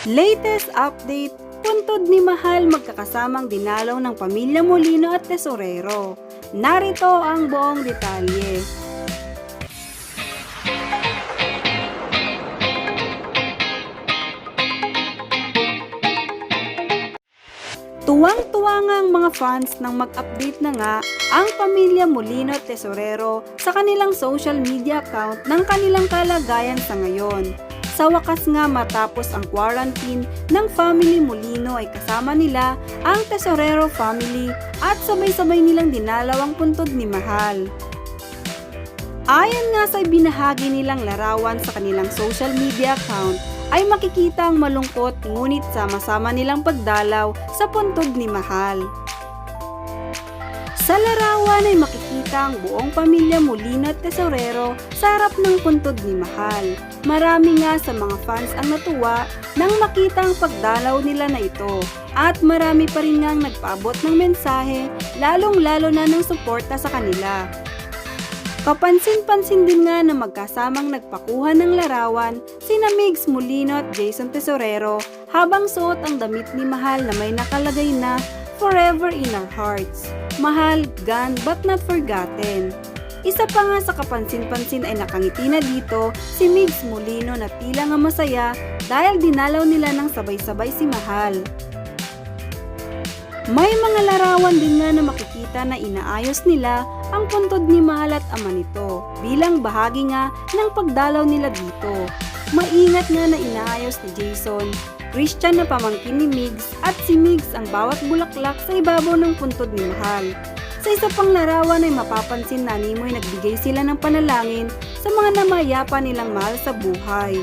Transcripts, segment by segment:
Latest update, puntod ni Mahal magkakasamang dinalaw ng pamilya Molino at Tesorero. Narito ang buong detalye. Tuwang-tuwa nga ang mga fans nang mag-update na nga ang pamilya Molino at Tesorero sa kanilang social media account ng kanilang kalagayan sa ngayon. Sa wakas nga matapos ang quarantine ng family Molino ay kasama nila ang Tesorero family at sabay-sabay nilang dinalaw ang puntod ni Mahal. Ayon nga sa binahagi nilang larawan sa kanilang social media account ay makikita ang malungkot ngunit sama-sama nilang pagdalaw sa puntod ni Mahal. Sa larawan ay makikita ang buong pamilya Molino at Tesorero sa harap ng puntod ni Mahal. Marami nga sa mga fans ang natuwa nang makita ang pagdalaw nila na ito at marami pa rin ngang nagpaabot ng mensahe lalong-lalo na ng suporta sa kanila. Kapansin-pansin din nga na magkasamang nagpakuha ng larawan sina Migs Molino at Jason Tesorero habang suot ang damit ni Mahal na may nakalagay na Forever in Our Hearts. Mahal, gone but not forgotten. Isa pa nga sa kapansin-pansin ay nakangiti na dito si Migs Molino na tila nga masaya dahil dinalaw nila ng sabay-sabay si Mahal. May mga larawan din nga na makikita na inaayos nila ang puntod ni Mahal at ama nito bilang bahagi nga ng pagdalaw nila dito. Maingat nga na inaayos ni Jason, Christian na pamangkin ni Migs at si Migs ang bawat bulaklak sa ibabaw ng puntod ni Mahal. Sa isa pang larawan ay mapapansin na animoy nagbigay sila ng panalangin sa mga namayapa nilang mahal sa buhay.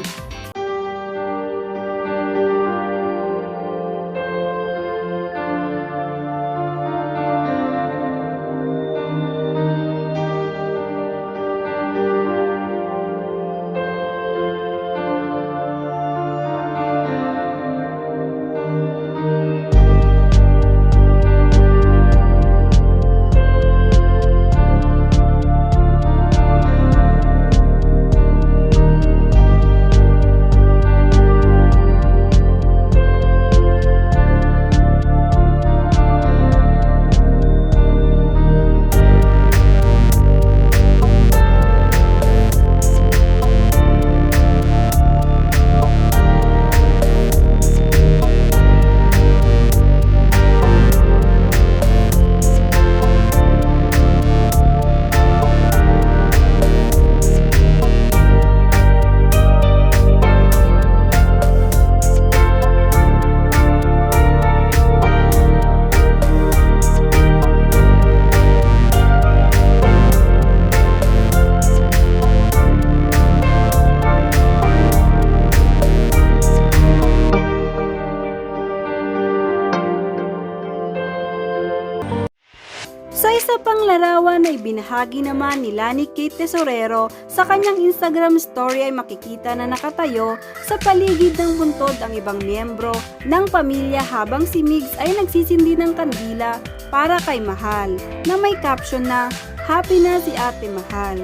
Sa isa pang larawan ay binahagi naman nila ni Kate Tesorero sa kanyang Instagram story ay makikita na nakatayo sa paligid ng puntod ang ibang miyembro ng pamilya habang si Migs ay nagsisindi ng kandila para kay Mahal na may caption na "Happy na si Ate Mahal".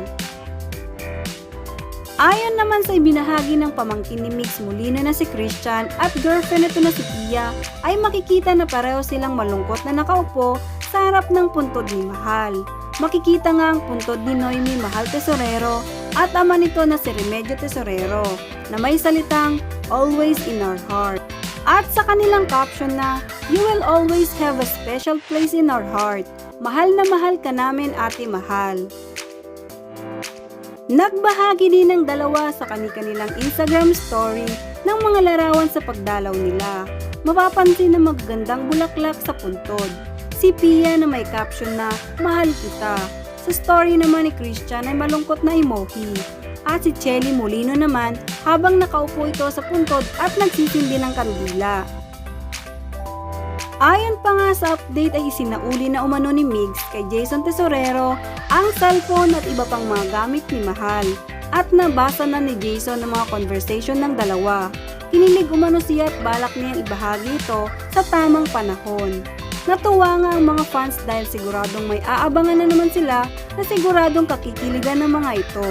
Ayon naman sa ibinahagi ng pamangkin ni Migs Molino na si Christian at girlfriend nito na si Pia ay makikita na pareho silang malungkot na nakaupo sa harap ng puntod ni Mahal. Makikita nga ang puntod ni Noemi Mahal Tesorero at ama nito na si Remedyo Tesorero na may salitang "Always in our heart". At sa kanilang caption na "You will always have a special place in our heart. Mahal na mahal ka namin, Ate Mahal". Nagbahagi din ng dalawa sa kanilang Instagram story ng mga larawan sa pagdalaw nila. Mapapansin na magagandang bulaklak sa puntod. Si Pia na may caption na "Mahal kita". Sa story naman ni Christian ay malungkot na emoji. At si Chelly Molino naman habang nakaupo ito sa puntod at nagsisindi ng kandila. Ayon pa nga sa update ay isinauli na umano ni Migs kay Jason Tesorero ang cellphone at iba pang mga gamit ni Mahal. At nabasa na ni Jason ang mga conversation ng dalawa. Kinilig umano siya at balak niyang ibahagi ito sa tamang panahon. Natuwa nga ang mga fans dahil siguradong may aabangan na naman sila na siguradong kakikiligan ng mga ito.